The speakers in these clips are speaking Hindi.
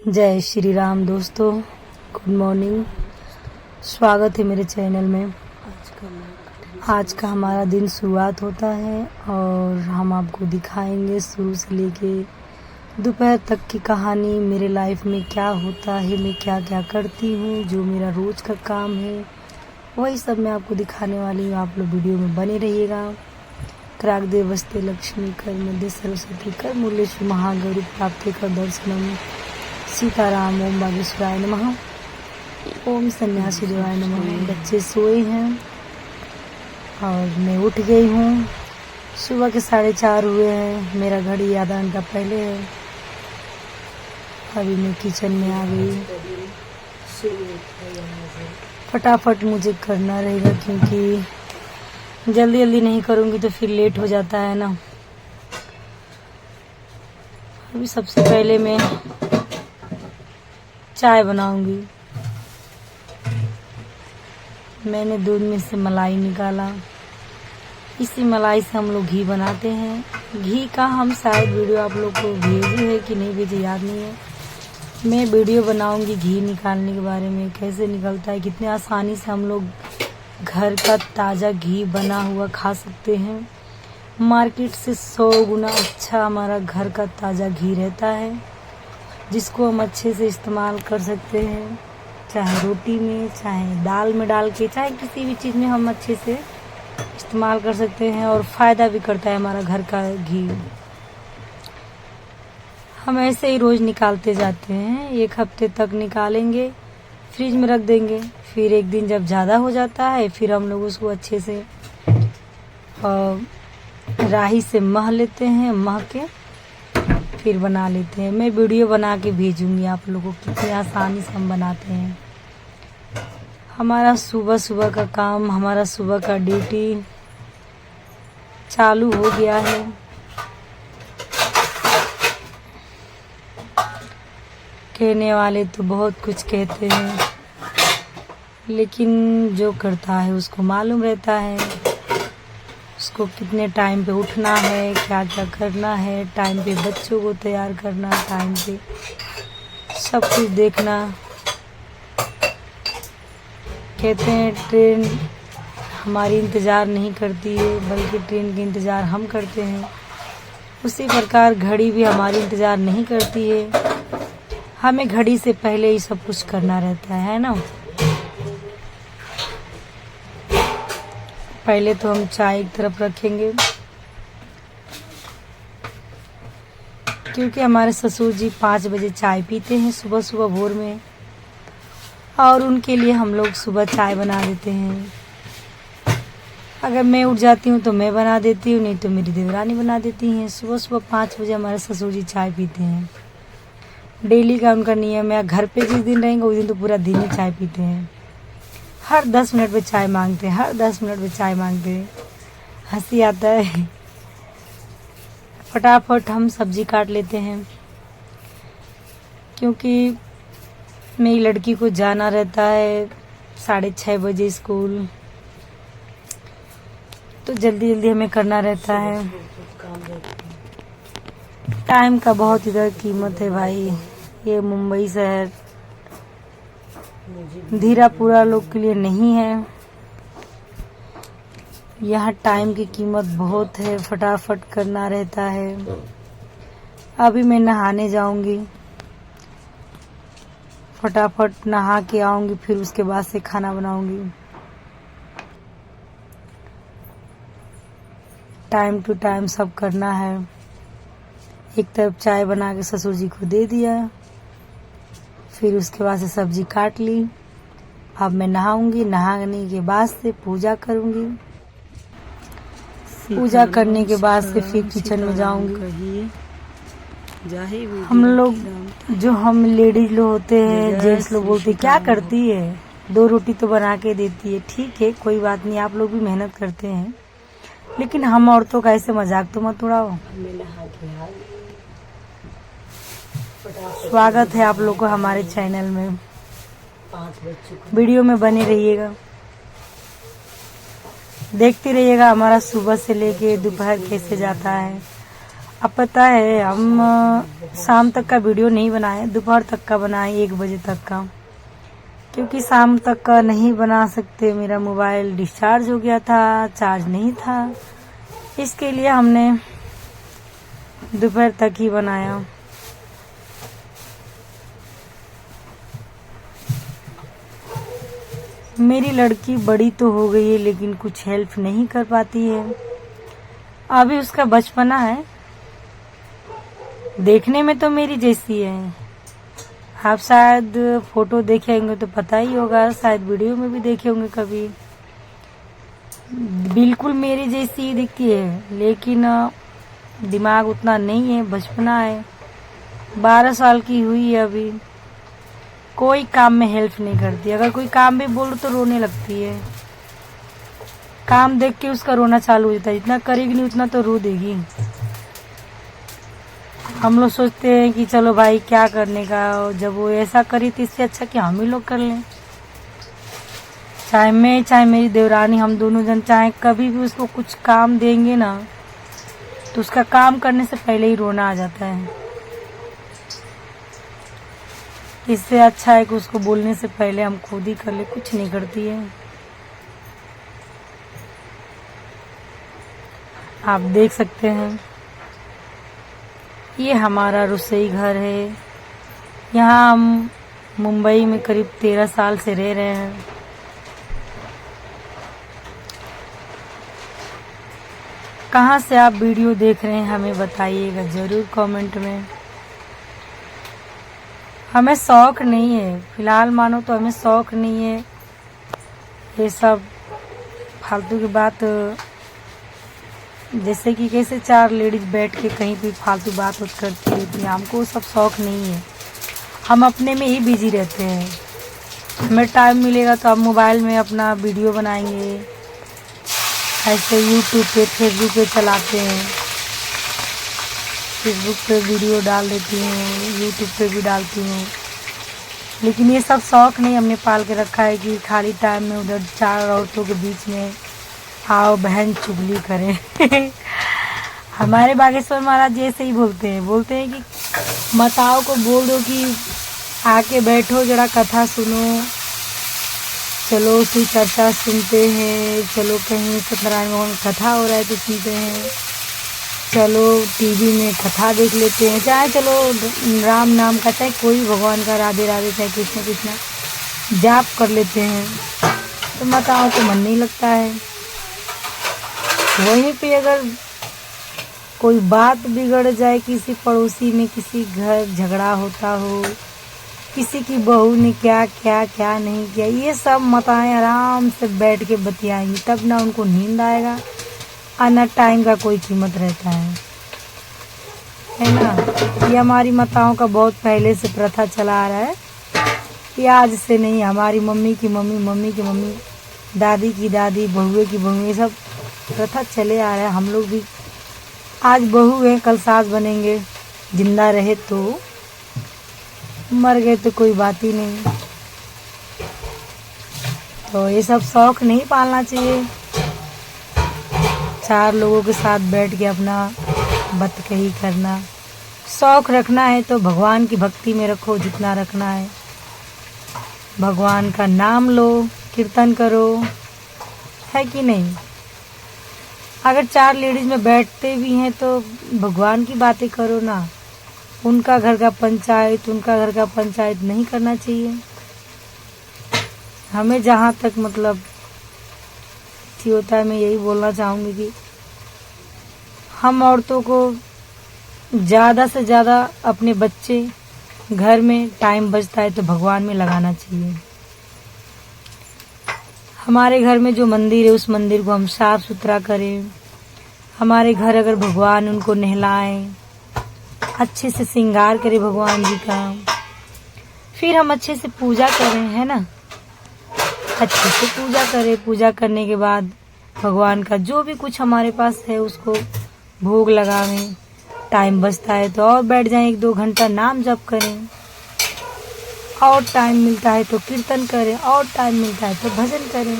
जय श्री राम दोस्तों, गुड मॉर्निंग। स्वागत है मेरे चैनल में। आज का हमारा दिन शुरुआत होता है और हम आपको दिखाएंगे शुरू से लेके दोपहर तक की कहानी। मेरे लाइफ में क्या होता है, मैं क्या क्या करती हूँ, जो मेरा रोज़ का काम है वही सब मैं आपको दिखाने वाली हूँ। आप लोग वीडियो में बने रहिएगा। क्राक दे वस्ते लक्ष्मी कर मध्य सरस्वती कर मूलेषु महागौरी प्राप्ति कर दर्शनम सीताराम ओम बागेश्वराय नमः ओम सन्यासी देवाय नमः। बच्चे सोए हैं और मैं उठ गई हूँ। सुबह के 4:30 हुए हैं। मेरा घड़ी आधा घंटा पहले है। अभी मैं किचन में आ गई। फटाफट मुझे करना रहेगा क्योंकि जल्दी जल्दी नहीं करूँगी तो फिर लेट हो जाता है ना। अभी सबसे पहले मैं चाय बनाऊंगी। मैंने दूध में से मलाई निकाला। इसी मलाई से हम लोग घी बनाते हैं। घी का हम शायद वीडियो आप लोग को भेजे है कि नहीं भेजे याद नहीं है। मैं वीडियो बनाऊंगी घी निकालने के बारे में, कैसे निकलता है, कितने आसानी से हम लोग घर का ताज़ा घी बना हुआ खा सकते हैं। मार्केट से 100 गुना अच्छा हमारा घर का ताज़ा घी रहता है, जिसको हम अच्छे से इस्तेमाल कर सकते हैं। चाहे रोटी में, चाहे दाल में डाल के, चाहे किसी भी चीज़ में हम अच्छे से इस्तेमाल कर सकते हैं और फ़ायदा भी करता है हमारा घर का घी। हम ऐसे ही रोज़ निकालते जाते हैं। 1 हफ्ते तक निकालेंगे, फ्रिज में रख देंगे। फिर एक दिन जब ज़्यादा हो जाता है फिर हम लोग उसको अच्छे से राही से मह लेते हैं। मह के फिर बना लेते हैं। मैं वीडियो बना के भेजूंगी आप लोगों को कितनी आसानी से हम बनाते हैं। हमारा सुबह सुबह का काम, हमारा सुबह का ड्यूटी चालू हो गया है। कहने वाले तो बहुत कुछ कहते हैं, लेकिन जो करता है उसको मालूम रहता है। उसको कितने टाइम पे उठना है, क्या क्या करना है, टाइम पे बच्चों को तैयार करना, टाइम पे सब कुछ देखना। कहते हैं ट्रेन हमारी इंतज़ार नहीं करती है, बल्कि ट्रेन की इंतज़ार हम करते हैं। उसी प्रकार घड़ी भी हमारी इंतज़ार नहीं करती है। हमें घड़ी से पहले ही सब कुछ करना रहता है ना। पहले तो हम चाय एक तरफ रखेंगे, क्योंकि हमारे ससुर जी 5 बजे चाय पीते हैं सुबह सुबह भोर में, और उनके लिए हम लोग सुबह चाय बना देते हैं। अगर मैं उठ जाती हूँ तो मैं बना देती हूँ, नहीं तो मेरी देवरानी बना देती हैं। सुबह सुबह 5 बजे हमारे ससुर जी चाय पीते हैं। डेली का उनका नियम है। घर पे जिस दिन रहेंगे उस दिन तो पूरा दिन ही चाय पीते हैं। हर 10 मिनट पे चाय मांगते हैं, हर 10 मिनट पे चाय मांगते हैं। हंसी आता है। फटाफट हम सब्जी काट लेते हैं, क्योंकि मेरी लड़की को जाना रहता है 6:30 बजे स्कूल, तो जल्दी जल्दी हमें करना रहता है। टाइम का बहुत इधर कीमत है भाई। ये मुंबई शहर धीरापुरा लोग के लिए नहीं है। यहाँ टाइम की कीमत बहुत है, फटाफट करना रहता है। अभी मैं नहाने जाऊंगी, फटाफट नहा के आऊंगी, फिर उसके बाद से खाना बनाऊंगी। टाइम टू टाइम सब करना है। एक तरफ चाय बना के ससुर जी को दे दिया, फिर उसके बाद से सब्जी काट ली। अब मैं नहाऊंगी, नहाने के बाद से पूजा करूंगी। पूजा करने के बाद से फिर किचन में जाऊंगी। हम लोग जो हम लेडीज लोग होते हैं, जेंट्स लोग बोलते हैं क्या करती है, 2 रोटी तो बना के देती है। ठीक है, कोई बात नहीं, आप लोग भी मेहनत करते हैं, लेकिन हम औरतों का ऐसे मजाक तो मत उड़ाओ। स्वागत है आप लोग को हमारे चैनल में। वीडियो में बने रहिएगा, देखते रहिएगा हमारा सुबह से लेके दोपहर कैसे जाता है। अब पता है हम शाम तक का वीडियो नहीं बनाए, दोपहर तक का बनाए, 1 बजे तक का, क्योंकि शाम तक का नहीं बना सकते। मेरा मोबाइल डिस्चार्ज हो गया था, चार्ज नहीं था, इसके लिए हमने दोपहर तक ही बनाया। मेरी लड़की बड़ी तो हो गई है लेकिन कुछ हेल्प नहीं कर पाती है। अभी उसका बचपना है, देखने में तो मेरी जैसी है। आप शायद फोटो देखे होंगे तो पता ही होगा, शायद वीडियो में भी देखे होंगे कभी। बिल्कुल मेरी जैसी ही दिखती है, लेकिन दिमाग उतना नहीं है, बचपना है। 12 साल की हुई है अभी, कोई काम में हेल्प नहीं करती। अगर कोई काम भी बोलो तो रोने लगती है। काम देख के उसका रोना चालू हो जाता है, जितना करेगी नहीं उतना तो रो देगी। हम लोग सोचते हैं कि चलो भाई क्या करने का, जब वो ऐसा करी तो इससे अच्छा कि हम ही लोग कर लें। चाहे मैं चाहे मेरी देवरानी, हम दोनों जन चाहे कभी भी उसको कुछ काम देंगे ना तो उसका काम करने से पहले ही रोना आ जाता है। इससे अच्छा है कि उसको बोलने से पहले हम खुद ही कर ले, कुछ नहीं करती है। आप देख सकते हैं ये हमारा रसोई घर है। यहाँ हम मुंबई में करीब 13 साल से रह रहे हैं। कहाँ से आप वीडियो देख रहे हैं हमें बताइएगा जरूर कमेंट में। हमें शौक नहीं है, फिलहाल मानो तो हमें शौक नहीं है ये सब फालतू की बात। जैसे कि कैसे 4 लेडीज बैठ के कहीं भी फालतू बात करती रहती है, हमको वो सब शौक नहीं है। हम अपने में ही बिजी रहते हैं। हमें टाइम मिलेगा तो हम मोबाइल में अपना वीडियो बनाएंगे, ऐसे यूट्यूब पे फेसबुक पे चलाते हैं, फेसबुक पे वीडियो डाल देती हूँ, यूट्यूब पे भी डालती हूँ। लेकिन ये सब शौक नहीं हमने पाल के रखा है कि खाली टाइम में उधर 4 औरतों के बीच में आओ बहन चुगली करें। हमारे बागेश्वर महाराज जी ऐसे ही बोलते हैं कि माताओं को बोल दो कि आके बैठो जरा कथा सुनो, चलो उसकी चर्चा सुनते हैं, चलो कहीं सत्यनारायण भगवान कथा हो रहा है तो सुनते हैं, चलो टीवी में कथा देख लेते हैं, चाहे चलो राम नाम का, चाहे कोई भगवान का, राधे राधे, चाहे कृष्ण कृष्ण जाप कर लेते हैं। तो माताओं को मन नहीं लगता है। वहीं पे अगर कोई बात बिगड़ जाए, किसी पड़ोसी में किसी घर झगड़ा होता हो, किसी की बहू ने क्या क्या क्या नहीं किया, ये सब माताएं आराम से बैठ के बतियाएंगी, तब ना उनको नींद आएगा और ना टाइम का कोई कीमत रहता है ना। ये हमारी माताओं का बहुत पहले से प्रथा चला आ रहा है, ये आज से नहीं। हमारी मम्मी की मम्मी, मम्मी की मम्मी, दादी की दादी, बहुए की बहुए, ये सब प्रथा चले आ रहा है। हम लोग भी आज बहू हैं, कल सास बनेंगे। जिंदा रहे तो, मर गए तो कोई बात ही नहीं। तो ये सब शौक नहीं पालना चाहिए। 4 लोगों के साथ बैठ के अपना बतकही करना। शौक रखना है तो भगवान की भक्ति में रखो, जितना रखना है। भगवान का नाम लो, कीर्तन करो, है कि नहीं। अगर 4 लेडीज में बैठते भी हैं तो भगवान की बातें करो ना। उनका घर का पंचायत, उनका घर का पंचायत नहीं करना चाहिए। हमें जहाँ तक मतलब होता है, मैं यही बोलना चाहूँगी कि हम औरतों को ज़्यादा से ज़्यादा अपने बच्चे, घर में टाइम बचता है तो भगवान में लगाना चाहिए। हमारे घर में जो मंदिर है उस मंदिर को हम साफ सुथरा करें। हमारे घर अगर भगवान, उनको नहलाएं, अच्छे से श्रृंगार करें भगवान जी का, फिर हम अच्छे से पूजा करें, है ना। अच्छे से पूजा करें। पूजा करने के बाद भगवान का जो भी कुछ हमारे पास है उसको भोग लगावें। टाइम बचता है तो और बैठ जाएं, 1-2 घंटा नाम जप करें, और टाइम मिलता है तो कीर्तन करें, और टाइम मिलता है तो भजन करें,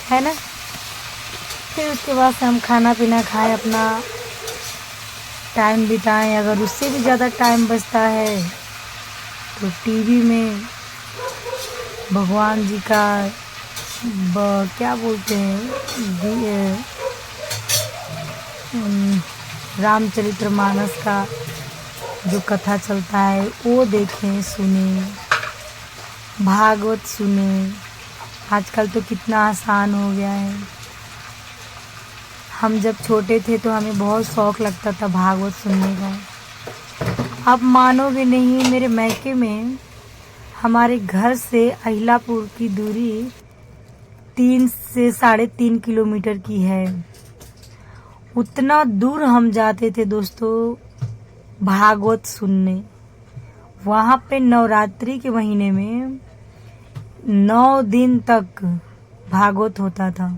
है ना। फिर उसके बाद से हम खाना पीना खाएं, अपना टाइम बिताएं। अगर उससे भी ज़्यादा टाइम बचता है तो टीवी में भगवान जी का क्या बोलते हैं, रामचरितमानस का जो कथा चलता है वो देखें, सुने, भागवत सुने। आजकल तो कितना आसान हो गया है। हम जब छोटे थे तो हमें बहुत शौक लगता था भागवत सुनने का। आप मानोगे नहीं, मेरे मैके में हमारे घर से अहिलापुर की दूरी 3 से 3.5 किलोमीटर की है। उतना दूर हम जाते थे दोस्तों भागवत सुनने। वहाँ पे नवरात्रि के महीने में 9 दिन तक भागवत होता था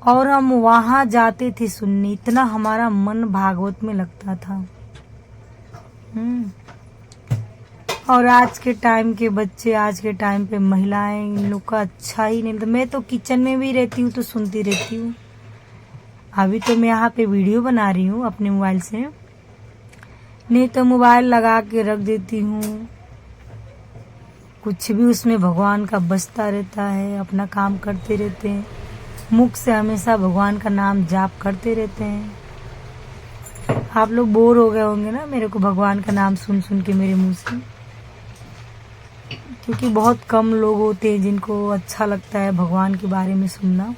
और हम वहाँ जाते थे सुनने। इतना हमारा मन भागवत में लगता था। और आज के टाइम के बच्चे, आज के टाइम पे महिलाएं, इन लोग का अच्छा ही नहीं। तो मैं तो किचन में भी रहती हूँ तो सुनती रहती हूँ। अभी तो मैं यहाँ पे वीडियो बना रही हूँ अपने मोबाइल से, नहीं तो मोबाइल लगा के रख देती हूँ। कुछ भी उसमें भगवान का बजता रहता है, अपना काम करते रहते हैं। मुख से हमेशा भगवान का नाम जाप करते रहते हैं। आप लोग बोर हो गए होंगे ना मेरे को भगवान का नाम सुन सुन के मेरे मुंह से, क्योंकि बहुत कम लोग होते हैं जिनको अच्छा लगता है भगवान के बारे में सुनना।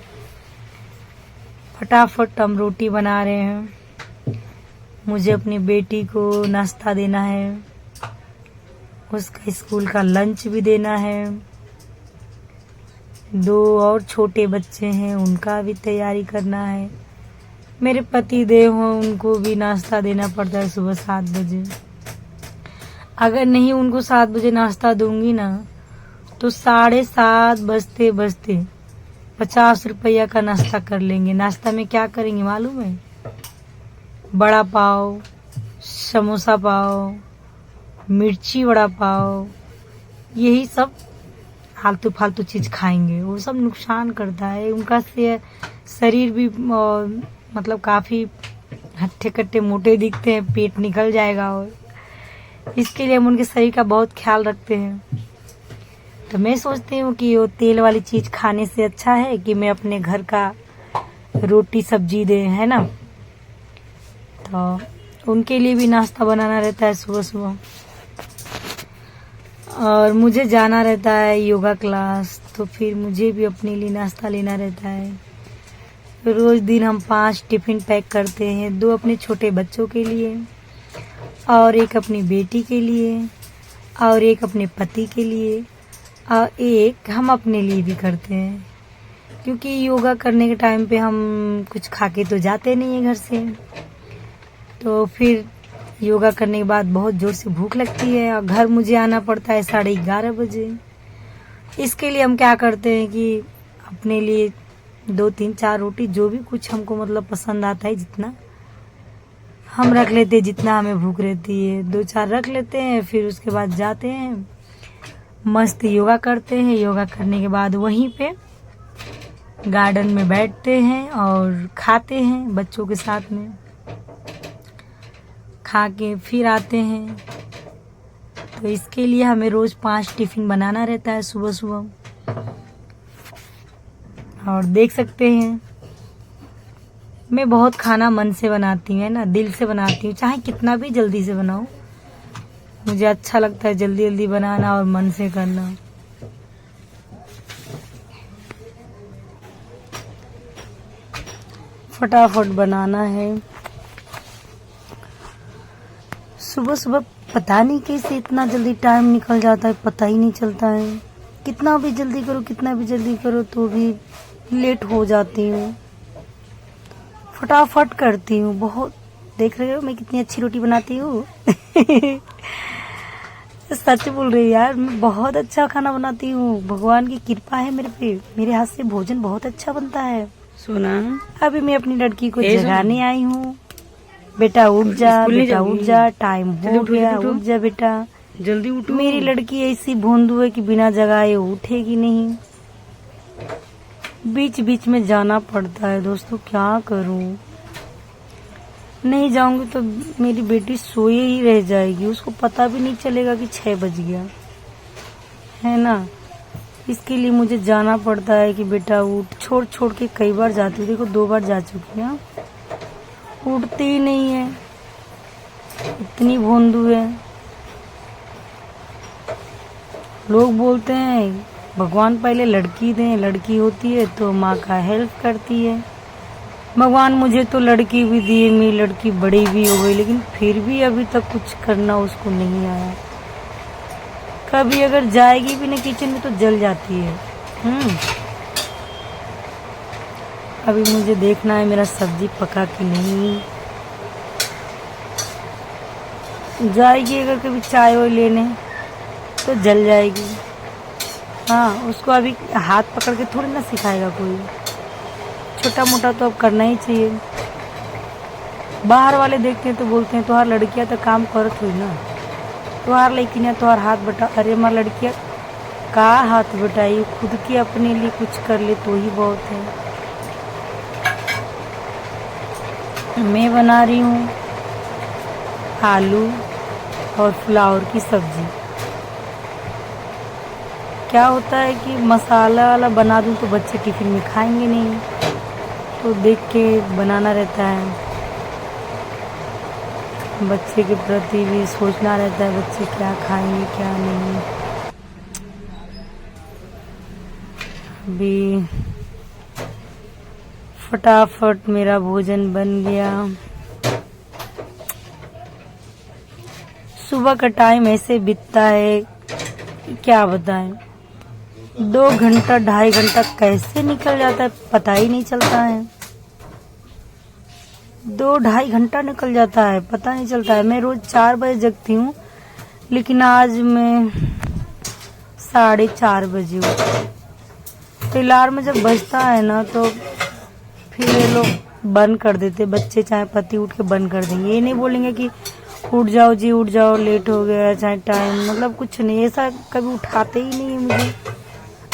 फटाफट हम रोटी बना रहे हैं। मुझे अपनी बेटी को नाश्ता देना है, उसका स्कूल का लंच भी देना है। 2 और छोटे बच्चे हैं, उनका भी तैयारी करना है। मेरे पति देव हैं, उनको भी नाश्ता देना पड़ता है सुबह 7 बजे। अगर नहीं उनको 7 बजे नाश्ता दूंगी ना तो 7:30 बजते बजते 50 रुपया का नाश्ता कर लेंगे। नाश्ता में क्या करेंगे मालूम है? बड़ा पाव, समोसा पाव, मिर्ची वड़ा पाव, यही सब फालतू फालतू चीज खाएंगे। वो सब नुकसान करता है। उनका शरीर भी मतलब काफी हट्टे कट्टे मोटे दिखते हैं, पेट निकल जाएगा। और इसके लिए हम उनके शरीर का बहुत ख्याल रखते हैं। तो मैं सोचती हूँ कि वो तेल वाली चीज खाने से अच्छा है कि मैं अपने घर का रोटी सब्जी दे, है ना। तो उनके लिए भी नाश्ता बनाना रहता है सुबह सुबह। और मुझे जाना रहता है योगा क्लास, तो फिर मुझे भी अपने लिए नाश्ता लेना रहता है। रोज दिन हम 5 टिफिन पैक करते हैं, 2 अपने छोटे बच्चों के लिए और 1 अपनी बेटी के लिए और 1 अपने पति के लिए और 1 हम अपने लिए भी करते हैं। क्योंकि योगा करने के टाइम पे हम कुछ खा के तो जाते नहीं है घर से, तो फिर योगा करने के बाद बहुत जोर से भूख लगती है और घर मुझे आना पड़ता है 11:30 बजे। इसके लिए हम क्या करते हैं कि अपने लिए 2, 3, 4 रोटी, जो भी कुछ हमको मतलब पसंद आता है जितना हम रख लेते हैं, जितना हमें भूख रहती है 2-4 रख लेते हैं। फिर उसके बाद जाते हैं, मस्त योगा करते हैं। योगा करने के बाद वहीं पे गार्डन में बैठते हैं और खाते हैं बच्चों के साथ में। खा के फिर आते हैं। तो इसके लिए हमें रोज 5 टिफिन बनाना रहता है सुबह सुबह। और देख सकते हैं मैं बहुत खाना मन से बनाती हूँ, है ना, दिल से बनाती हूँ। चाहे कितना भी जल्दी से बनाऊं, मुझे अच्छा लगता है जल्दी जल्दी बनाना और मन से करना। फटाफट बनाना है। सुबह सुबह पता नहीं कैसे इतना जल्दी टाइम निकल जाता है, पता ही नहीं चलता है। कितना भी जल्दी करो, कितना भी जल्दी करो तो भी लेट हो जाती हूँ। फटाफट करती हूँ बहुत। देख रहे हो मैं कितनी अच्छी रोटी बनाती हूँ। सच बोल रही यार, मैं बहुत अच्छा खाना बनाती हूँ। भगवान की कृपा है मेरे पे, मेरे हाथ से भोजन बहुत अच्छा बनता है। सोना, अभी मैं अपनी लड़की को जगाने आई हूँ। बेटा उठ जा, बेटा उठ जा, टाइम हो गया, उठ जा बेटा, जल्दी उठो। मेरी लड़की ऐसी भोंदू है कि बिना जगाए उठेगी नहीं। बीच बीच में जाना पड़ता है दोस्तों, क्या करूं। नहीं जाऊंगी तो मेरी बेटी सोए ही रह जाएगी, उसको पता भी नहीं चलेगा कि 6 बज गया है ना। इसके लिए मुझे जाना पड़ता है कि बेटा उठ। छोड़ छोड़ के कई बार जाती हूँ, देखो 2 बार जा चुकी हूँ, उठती ही नहीं है, इतनी भोंदू है। लोग बोलते हैं भगवान पहले लड़की दें, लड़की होती है तो माँ का हेल्प करती है। भगवान मुझे तो लड़की भी दिए, मेरी लड़की बड़ी भी हो गई, लेकिन फिर भी अभी तक कुछ करना उसको नहीं आया। कभी अगर जाएगी भी ना किचन में तो जल जाती है। अभी मुझे देखना है मेरा सब्जी पका कि नहीं। जाएगी अगर कभी चाय वाय लेने तो जल जाएगी। हाँ, उसको अभी हाथ पकड़ के थोड़ी ना सिखाएगा कोई, छोटा मोटा तो अब करना ही चाहिए। बाहर वाले देखते हैं तो बोलते हैं तुहार लड़कियां तो काम करत हुई ना, तुहार लेकिन है तुहार हाथ बटा। अरे माँ, लड़कियां का हाथ बटाई, खुद की अपने लिए कुछ कर ले तो ही बहुत है। मैं बना रही हूँ आलू और फ्लावर की सब्जी। क्या होता है कि मसाला वाला बना दूँ तो बच्चे टिफिन में खाएंगे नहीं, तो देख के बनाना रहता है। बच्चे के प्रति भी सोचना रहता है, बच्चे क्या खाएंगे क्या नहीं। अभी फटाफट मेरा भोजन बन गया। सुबह का टाइम ऐसे बीतता है क्या बताएं, 2 घंटा 2.5 घंटा कैसे निकल जाता है पता ही नहीं चलता है। 2-2.5 घंटा निकल जाता है, पता नहीं चलता है। मैं रोज 4 बजे जगती हूँ, लेकिन आज मैं 4:30 बजे उठी। तो अलार्म जब बजता है ना तो फिर ये लोग बंद कर देते, बच्चे चाहे पति उठ के बंद कर देंगे। ये नहीं बोलेंगे कि उठ जाओ जी उठ जाओ, लेट हो गया, चाहे टाइम, मतलब कुछ नहीं, ऐसा कभी उठाते ही नहीं है मुझे।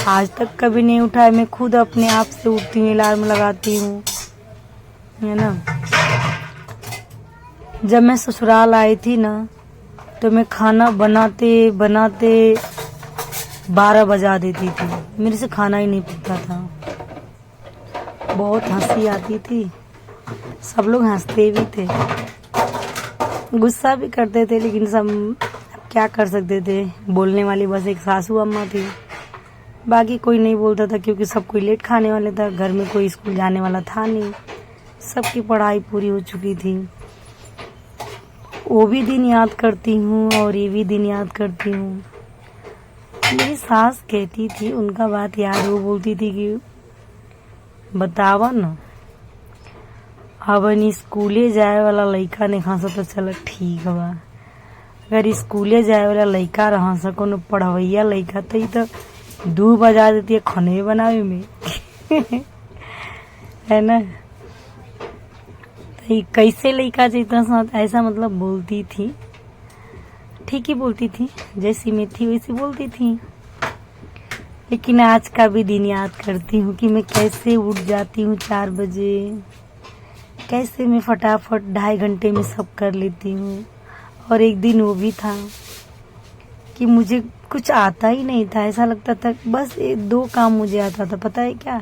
आज तक कभी नहीं उठाया, मैं खुद अपने आप से उठती हूँ, अलार्म लगाती हूँ, है ना। जब मैं ससुराल आई थी ना तो मैं खाना बनाते बनाते 12 बजा देती थी, मेरे से खाना ही नहीं पकता था। बहुत हंसी आती थी, सब लोग हंसते भी थे, गुस्सा भी करते थे, लेकिन सब क्या कर सकते थे। बोलने वाली बस एक सासू अम्मा थी, बाकी कोई नहीं बोलता था, क्योंकि सब कोई लेट खाने वाले था, घर में कोई स्कूल जाने वाला था नहीं, सबकी पढ़ाई पूरी हो चुकी थी। वो भी दिन याद करती हूँ और ये भी दिन याद करती हूँ। मेरी सास कहती थी, उनका बात याद, वो बोलती थी कि बतावा न, अब स्कूले जाए वाला लड़का नहीं खा तो चलो ठीक बा, अगर स्कूले जाए वाला लड़का रहा सा, कोनो पढ़वैया लड़का, तो ये तो 2 बजा देती है खाने बनावे में है ना। तो ये कैसे लड़का जीता साथ ऐसा मतलब बोलती थी, ठीक ही बोलती थी, जैसी मैं थी वैसी बोलती थी। लेकिन आज का भी दिन याद करती हूँ कि मैं कैसे उठ जाती हूँ 4 बजे, कैसे मैं फटाफट 2.5 घंटे में सब कर लेती हूँ। और एक दिन वो भी था कि मुझे कुछ आता ही नहीं था, ऐसा लगता था बस 2 काम मुझे आता था, पता है क्या,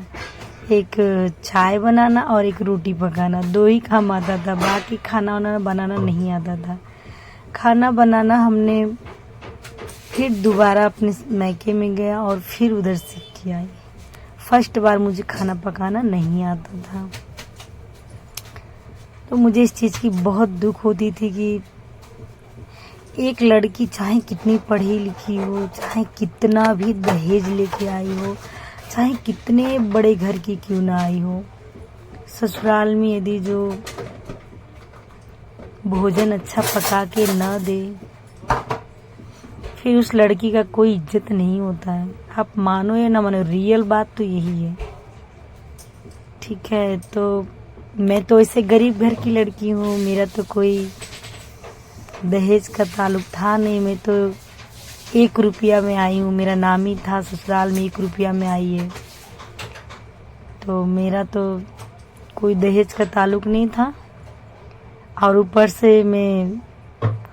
एक चाय बनाना और एक रोटी पकाना, 2 ही काम आता था, बाकी खाना वाना बनाना नहीं आता था। खाना बनाना हमने फिर दोबारा अपने मैके में गया और फिर उधर सीख के आई। फर्स्ट बार मुझे खाना पकाना नहीं आता था, तो मुझे इस चीज़ की बहुत दुख होती थी कि एक लड़की चाहे कितनी पढ़ी लिखी हो, चाहे कितना भी दहेज लेके आई हो, चाहे कितने बड़े घर की क्यों ना आई हो, ससुराल में यदि जो भोजन अच्छा पका के ना दे, फिर उस लड़की का कोई इज्जत नहीं होता है। आप मानो या ना मानो, रियल बात तो यही है, ठीक है। तो मैं तो ऐसे गरीब घर की लड़की हूँ, मेरा तो कोई दहेज का ताल्लुक था नहीं, मैं तो 1 रुपया में आई हूँ, मेरा नाम ही था ससुराल में 1 रुपया में आई है, तो मेरा तो कोई दहेज का ताल्लुक नहीं था। और ऊपर से मैं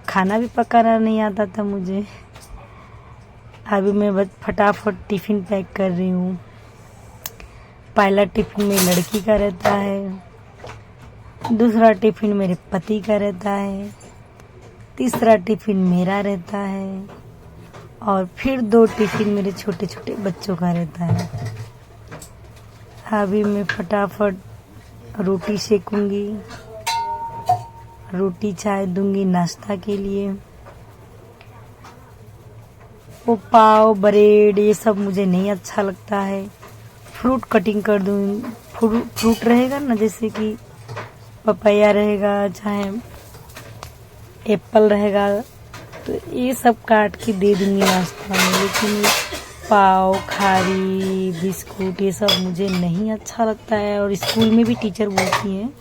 खाना भी पकाना नहीं आता था मुझे। अभी मैं बस फटाफट टिफ़िन पैक कर रही हूँ। पहला टिफ़िन मेरी लड़की का रहता है, दूसरा टिफ़िन मेरे पति का रहता है, तीसरा टिफ़िन मेरा रहता है और फिर 2 टिफ़िन मेरे छोटे छोटे बच्चों का रहता है। अभी मैं फटाफट रोटी सेकूंगी, रोटी चाय दूंगी नाश्ता के लिए। वो पाव ब्रेड ये सब मुझे नहीं अच्छा लगता है। फ्रूट कटिंग कर दूँ, फ्रूट रहेगा ना, जैसे कि पपाया रहेगा चाहे एप्पल रहेगा, तो ये सब काट के दे दूंगी नाश्ता में। लेकिन पाव खारी बिस्कुट ये सब मुझे नहीं अच्छा लगता है। और स्कूल में भी टीचर बोलती हैं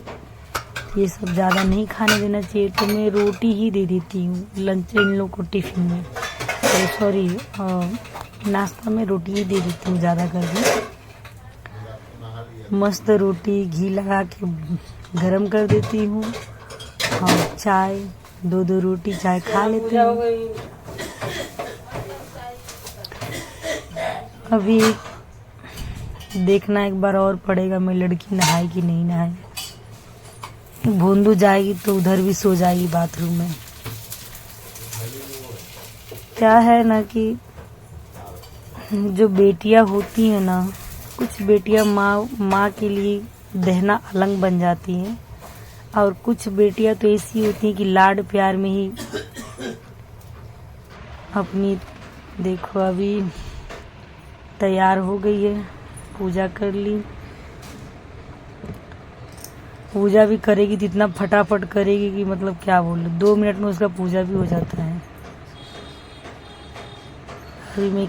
ये सब ज़्यादा नहीं खाने देना चाहिए, तो मैं रोटी ही दे देती हूँ लंच इन लोग को टिफ़िन में। सॉरी नाश्ता में रोटी ही दे देती हूँ ज़्यादा करके। मस्त रोटी घी लगा के गरम कर देती हूँ और चाय 2 रोटी चाय खा लेती हूँ। अभी देखना एक बार और पड़ेगा मेरी लड़की नहाई कि नहीं नहाई। भोंदू जाएगी तो उधर भी सो जाएगी बाथरूम में। क्या है ना कि जो बेटियां होती हैं ना, कुछ बेटियां माँ के लिए दहना अलंग बन जाती हैं और कुछ बेटियां तो ऐसी होती हैं कि लाड प्यार में ही अपनी। देखो अभी तैयार हो गई है, पूजा कर ली। पूजा भी करेगी तो इतना फटाफट करेगी कि मतलब क्या बोलूं, 2 मिनट में उसका पूजा भी हो जाता है। अभी मैं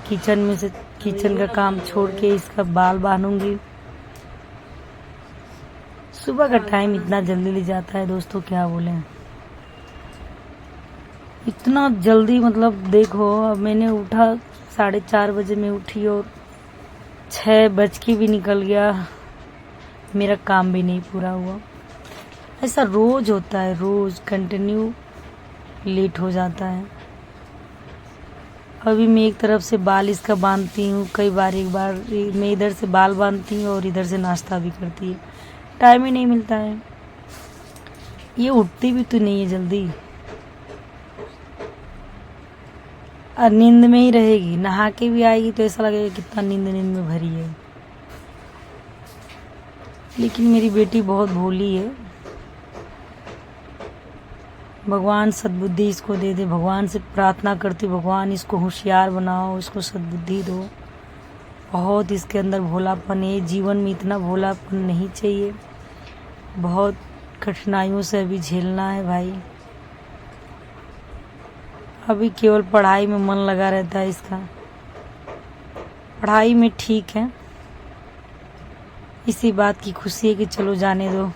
किचन का काम छोड़ के इसका बाल बांधूंगी। सुबह का टाइम इतना जल्दी ले जाता है दोस्तों, क्या बोले, इतना जल्दी। मतलब देखो अब मैंने उठा 4:30 बजे में उठी और 6 बज के भी निकल गया, मेरा काम भी नहीं पूरा हुआ। ऐसा रोज होता है, रोज कंटिन्यू लेट हो जाता है। अभी मैं एक तरफ से बाल इसका बांधती हूँ, कई बार एक बार मैं इधर से बाल बांधती हूँ और इधर से नाश्ता भी करती है। टाइम ही नहीं मिलता है। ये उठती भी तो नहीं है जल्दी और नींद में ही रहेगी। नहा के भी आएगी तो ऐसा लगेगा कितना नींद में भरी है। लेकिन मेरी बेटी बहुत भोली है। भगवान सद्बुद्धि इसको दे दे। भगवान से प्रार्थना करती, भगवान इसको होशियार बनाओ, इसको सद्बुद्धि दो। बहुत इसके अंदर भोलापन है। जीवन में इतना भोलापन नहीं चाहिए। बहुत कठिनाइयों से अभी झेलना है भाई। अभी केवल पढ़ाई में मन लगा रहता है इसका। पढ़ाई में ठीक है, इसी बात की खुशी है कि चलो जाने दो।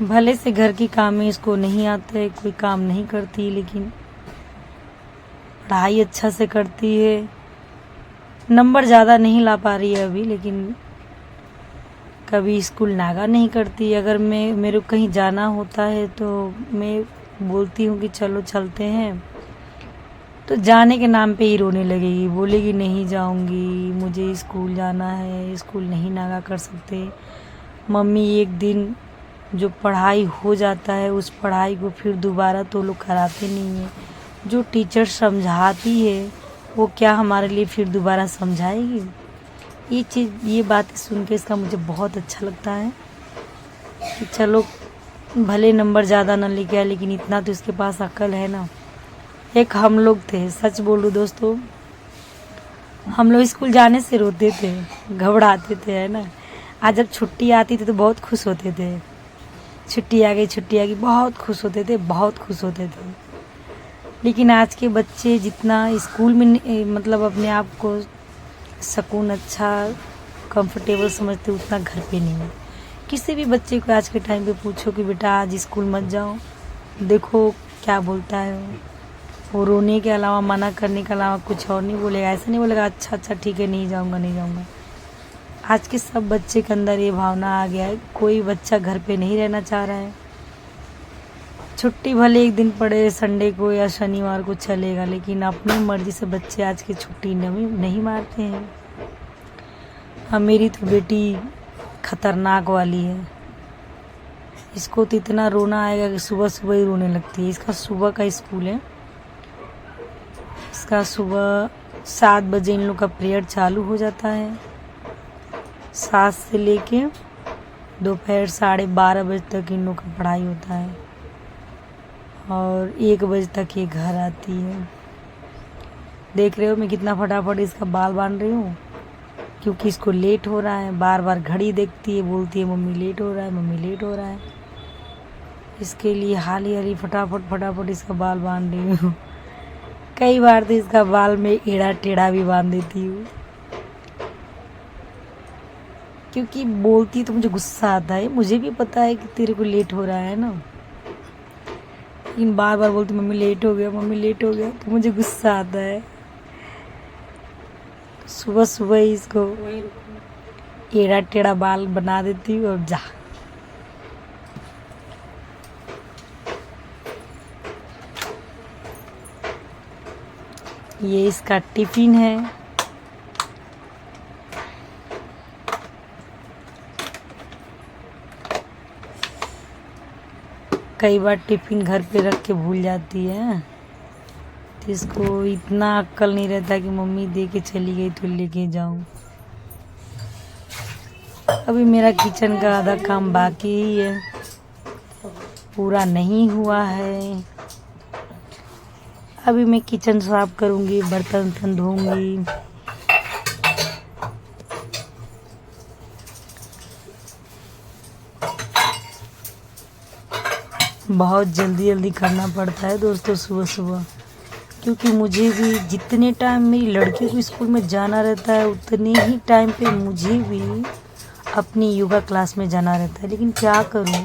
भले से घर की काम में इसको नहीं आते, कोई काम नहीं करती, लेकिन पढ़ाई अच्छा से करती है। नंबर ज़्यादा नहीं ला पा रही है अभी, लेकिन कभी स्कूल नागा नहीं करती। अगर मेरे को कहीं जाना होता है तो मैं बोलती हूँ कि चलो चलते हैं, तो जाने के नाम पे ही रोने लगेगी। बोलेगी नहीं जाऊँगी, मुझे स्कूल जाना है, स्कूल नहीं नागा कर सकते। मम्मी एक दिन जो पढ़ाई हो जाता है उस पढ़ाई को फिर दोबारा तो लोग कराते नहीं है। जो टीचर समझाती है वो क्या हमारे लिए फिर दोबारा समझाएगी? ये बातें सुन के इसका मुझे बहुत अच्छा लगता है कि चलो भले नंबर ज़्यादा ना लेके आए, लेकिन इतना तो इसके पास अक्ल है ना। एक हम लोग थे, सच बोलूं दोस्तों, हम लोग स्कूल जाने से रोते थे, घबराते थे, है ना। आज जब छुट्टी आती थी तो बहुत खुश होते थे। छुट्टी आ गई, बहुत खुश होते थे, बहुत खुश होते थे। लेकिन आज के बच्चे जितना स्कूल में मतलब अपने आप को सुकून अच्छा कंफर्टेबल समझते, उतना घर पे नहीं है। किसी भी बच्चे को आज के टाइम पे पूछो कि बेटा आज स्कूल मत जाओ, देखो क्या बोलता है वो रोने के अलावा, मना करने के अलावा कुछ और नहीं बोलेगा। ऐसा नहीं बोलेगा अच्छा ठीक है नहीं जाऊँगा। आज के सब बच्चे के अंदर ये भावना आ गया है, कोई बच्चा घर पे नहीं रहना चाह रहा है। छुट्टी भले एक दिन पड़े, संडे को या शनिवार को चलेगा, लेकिन अपनी मर्जी से बच्चे आज की छुट्टी नहीं मारते हैं। हाँ, मेरी तो बेटी खतरनाक वाली है। इसको तो इतना रोना आएगा कि सुबह सुबह ही रोने लगती है। इसका सुबह का स्कूल है। इसका सुबह 7 बजे इन लोग का प्रेयर चालू हो जाता है। 7 से लेके दोपहर 12:30 बजे तक इन लोग का पढ़ाई होता है और 1 बजे तक ये घर आती है। देख रहे हो मैं कितना फटाफट इसका बाल बांध रही हूँ, क्योंकि इसको लेट हो रहा है। बार बार घड़ी देखती है, बोलती है मम्मी लेट हो रहा है, मम्मी लेट हो रहा है। इसके लिए हाली फटाफट इसका बाल बांध रही हूँ। कई बार तो इसका बाल में एड़ा टेढ़ा भी बांध देती हूँ, क्योंकि बोलती तो मुझे गुस्सा आता है। मुझे भी पता है कि तेरे को लेट हो रहा है ना, लेकिन बार बार बोलती मम्मी लेट हो गया, मम्मी लेट हो गया, तो मुझे गुस्सा आता है। सुबह सुबह इसको एड़ा टेढ़ा बाल बना देती हूँ और जा। ये इसका टिफिन है। कई बार टिफिन घर पे रख के भूल जाती है, तो इसको इतना अक्ल नहीं रहता कि मम्मी दे के चली गई तो लेके जाऊं। अभी मेरा किचन का आधा काम बाकी ही है, पूरा नहीं हुआ है। अभी मैं किचन साफ करूंगी, बर्तन धोऊंगी। बहुत जल्दी करना पड़ता है दोस्तों सुबह सुबह, क्योंकि मुझे भी जितने टाइम मेरी लड़की को स्कूल में जाना रहता है, उतने ही टाइम पे मुझे भी अपनी योगा क्लास में जाना रहता है। लेकिन क्या करूं,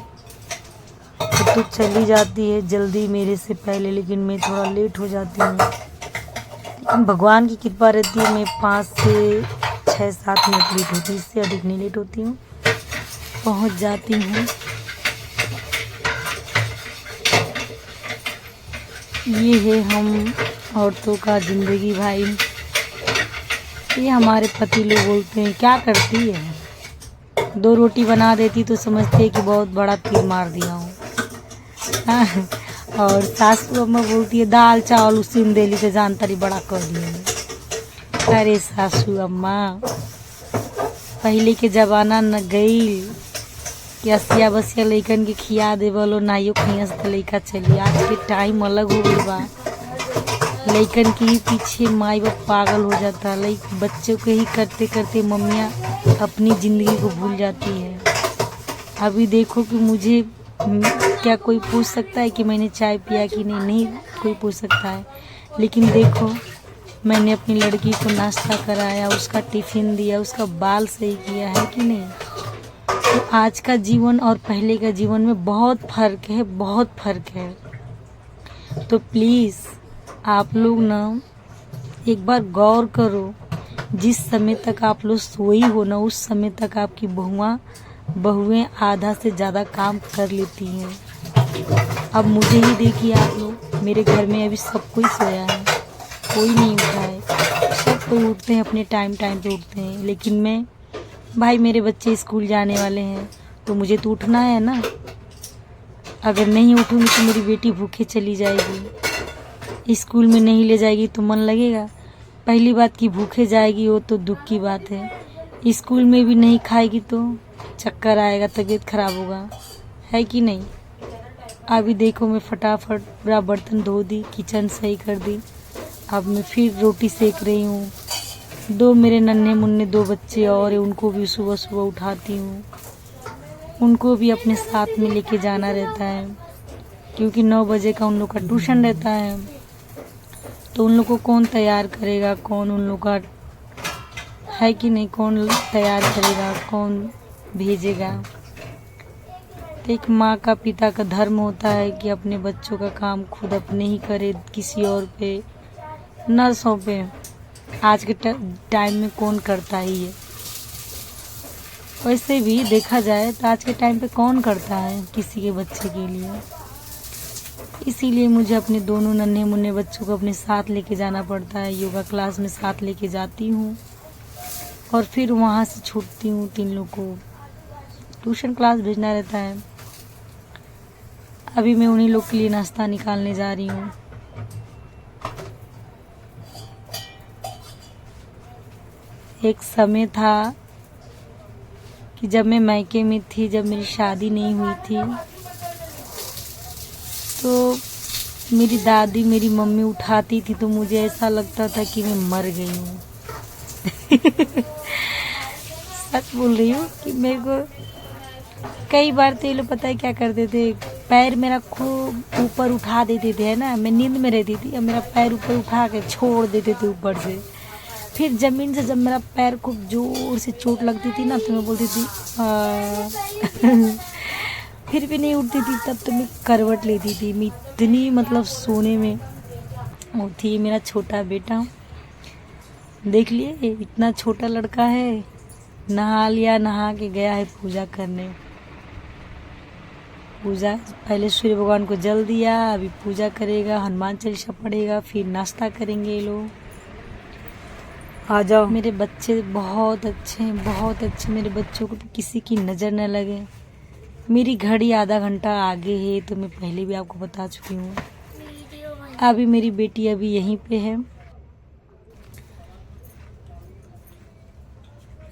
तो चली जाती है जल्दी मेरे से पहले, लेकिन मैं थोड़ा लेट हो जाती हूँ। लेकिन भगवान की कृपा रहती है, मैं 5 से 6-7 मिनट लेट होती हूँ, इससे अधिक नहीं लेट होती हूँ, पहुँच जाती हूँ। ये है हम औरतों का ज़िंदगी भाई। ये हमारे पति लोग बोलते हैं क्या करती है, 2 रोटी बना देती तो समझते हैं कि बहुत बड़ा तीर मार दिया हूँ। और सासू अम्मा बोलती है दाल चावल उसी में देली तो जानता रही बड़ा कर दिया। अरे सासू अम्मा, पहले के जमाना न गई कि असिया बसिया लइकन के खिया दे बोलो नाइयो खइया से लइका चली। आज के टाइम अलग हो गई बा, लइकन के ही पीछे माई बाप पागल हो जाता है। बच्चों के ही करते करते मम्मियाँ अपनी ज़िंदगी को भूल जाती है। अभी देखो कि मुझे क्या कोई पूछ सकता है कि मैंने चाय पिया कि नहीं कोई पूछ सकता है। लेकिन देखो मैंने अपनी लड़की को नाश्ता कराया, उसका टिफ़िन दिया, उसका बाल सही किया है कि नहीं। तो आज का जीवन और पहले का जीवन में बहुत फ़र्क है, बहुत फ़र्क है। तो प्लीज़ आप लोग ना एक बार गौर करो, जिस समय तक आप लोग सोई हो ना, उस समय तक आपकी बहुएं आधा से ज़्यादा काम कर लेती हैं। अब मुझे ही देखिए आप लोग, मेरे घर में अभी सब कोई सोया है, कोई नहीं उठा है। सब कोई उठते हैं अपने टाइम पे उठते हैं, लेकिन मैं भाई मेरे बच्चे स्कूल जाने वाले हैं तो मुझे तो उठना है ना। अगर नहीं उठूँगी तो मेरी बेटी भूखे चली जाएगी, स्कूल में नहीं ले जाएगी तो मन लगेगा। पहली बात कि भूखे जाएगी वो तो दुख की बात है, स्कूल में भी नहीं खाएगी तो चक्कर आएगा, तबीयत खराब होगा, है कि नहीं। अभी देखो मैं फटाफट पूरा बर्तन धो दी, किचन सही कर दी। अब मैं फिर रोटी सेक रही हूँ। 2 मेरे नन्हे मुन्ने 2 बच्चे और हैं, उनको भी सुबह सुबह उठाती हूँ। उनको भी अपने साथ में लेके जाना रहता है, क्योंकि 9 बजे का उन लोग का ट्यूशन रहता है। तो उन लोग को कौन तैयार करेगा, कौन उन लोग का है कि नहीं, कौन तैयार करेगा, कौन भेजेगा। तो एक माँ का पिता का धर्म होता है कि अपने बच्चों का काम खुद अपने ही करे, किसी और पे न सौंपे। आज के टाइम में कौन करता ही है। वैसे भी देखा जाए तो आज के टाइम पे कौन करता है किसी के बच्चे के लिए। इसीलिए मुझे अपने दोनों नन्हे मुन्ने बच्चों को अपने साथ लेके जाना पड़ता है। योगा क्लास में साथ लेके जाती हूँ और फिर वहाँ से छूटती हूँ। 3 लोग को ट्यूशन क्लास भेजना रहता है। अभी मैं उन्हीं लोग के लिए नाश्ता निकालने जा रही हूँ। एक समय था कि जब मैं मायके में थी, जब मेरी शादी नहीं हुई थी, तो मेरी दादी मेरी मम्मी उठाती थी तो मुझे ऐसा लगता था कि मैं मर गई हूँ। सच बोल रही हूँ कि मेरे को कई बार तो ये लोग पता है क्या करते थे, पैर मेरा खूब ऊपर उठा देते थे, है ना। मैं नींद में रहती थी और मेरा पैर ऊपर उठा के छोड़ देते थे ऊपर से। फिर जमीन से जब मेरा पैर खूब जोर से चोट लगती थी ना तो मैं बोलती थी फिर भी नहीं उठती थी। तब तो मैं करवट लेती थी। मैं इतनी मतलब सोने में वो थी। मेरा छोटा बेटा देख लिए, इतना छोटा लड़का है, नहा लिया, नहा के गया है पूजा करने। पूजा पहले सूर्य भगवान को जल दिया, अभी पूजा करेगा, हनुमान चालीसा पढ़ेगा, फिर नाश्ता करेंगे ये लोग। आ जाओ। मेरे बच्चे बहुत अच्छे हैं, बहुत अच्छे। मेरे बच्चों को किसी की नज़र न लगे। मेरी घड़ी आधा घंटा आगे है तो मैं पहले भी आपको बता चुकी हूँ। अभी मेरी बेटी अभी यहीं पे है।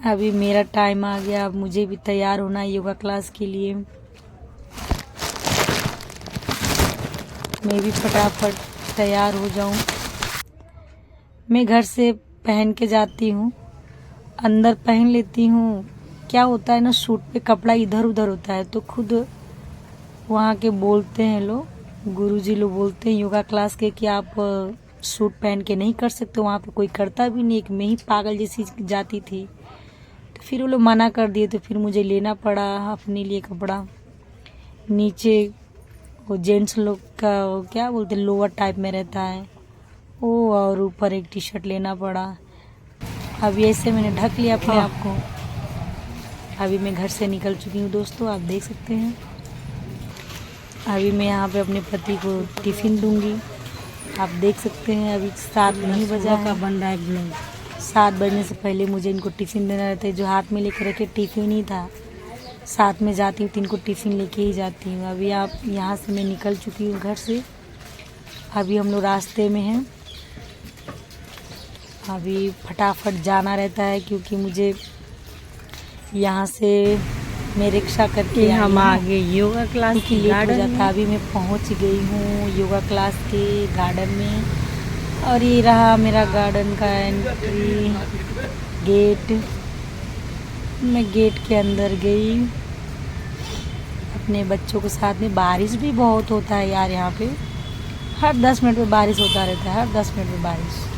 अभी मेरा टाइम आ गया, अब मुझे भी तैयार होना है योगा क्लास के लिए। मैं भी फटाफट तैयार हो जाऊं। मैं घर से पहन के जाती हूँ, अंदर पहन लेती हूँ। क्या होता है ना, सूट पे कपड़ा इधर उधर होता है तो खुद वहाँ के बोलते हैं लोग, गुरुजी लोग बोलते हैं योगा क्लास के कि आप सूट पहन के नहीं कर सकते। वहाँ पे कोई करता भी नहीं, एक मैं ही पागल जैसी जाती थी। तो फिर वो लोग मना कर दिए तो फिर मुझे लेना पड़ा अपने लिए कपड़ा। नीचे वो जेंट्स लोग का वो क्या बोलते हैं, लोअर टाइप में रहता है वो, और ऊपर एक टी शर्ट लेना पड़ा। अभी ऐसे मैंने ढक लिया अपने आप को। अभी मैं घर से निकल चुकी हूँ दोस्तों, आप देख सकते हैं। अभी मैं यहाँ पे अपने पति को टिफ़िन दूंगी। आप देख सकते हैं अभी 7 नहीं बजा है, बन रहा है। 7 बजने से पहले मुझे इनको टिफ़िन देना रहता है। जो हाथ में लेकर रखे टिफ़िन ही था। साथ में जाती हूँ तो इनको टिफ़िन लेके ही जाती हूँ। अभी आप यहाँ से मैं निकल चुकी हूँ घर से। अभी हम लोग रास्ते में हैं। अभी फटाफट जाना रहता है क्योंकि मुझे यहाँ से मैं रिक्शा करके हम आगे योगा क्लास की लेट हो जाता। अभी मैं पहुँच गई हूँ योगा क्लास के गार्डन में, और ये रहा मेरा गार्डन का एंट्री गेट। मैं गेट के अंदर गई अपने बच्चों के साथ में। बारिश भी बहुत होता है यार यहाँ पे, हर 10 मिनट में बारिश होता रहता है, हर 10 मिनट में बारिश।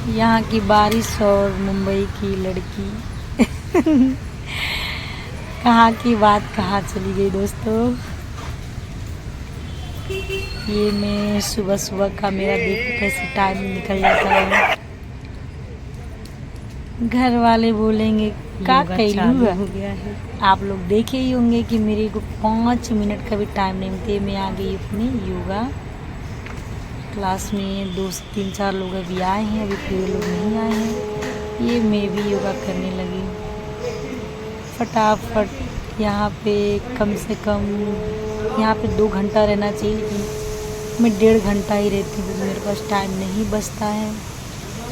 यहाँ की बारिश और मुंबई की लड़की कहाँ की बात कहाँ चली गई दोस्तों। ये मैं सुबह सुबह का मेरा देखो कैसे टाइम निकल जाता है। घर वाले बोलेंगे का कैलू हो गया है। आप लोग देखे ही होंगे कि मेरे को 5 मिनट का भी टाइम नहीं मिलते। मैं आ गई अपनी योगा क्लास में। 2-3-4 लोग अभी आए हैं, अभी पूरे लोग नहीं आए हैं। ये मैं भी योगा करने लगी फटाफट। यहाँ पे कम से कम यहाँ पे 2 घंटा रहना चाहिए, लेकिन मैं 1.5 घंटा ही रहती हूँ। मेरे पास टाइम नहीं बचता है।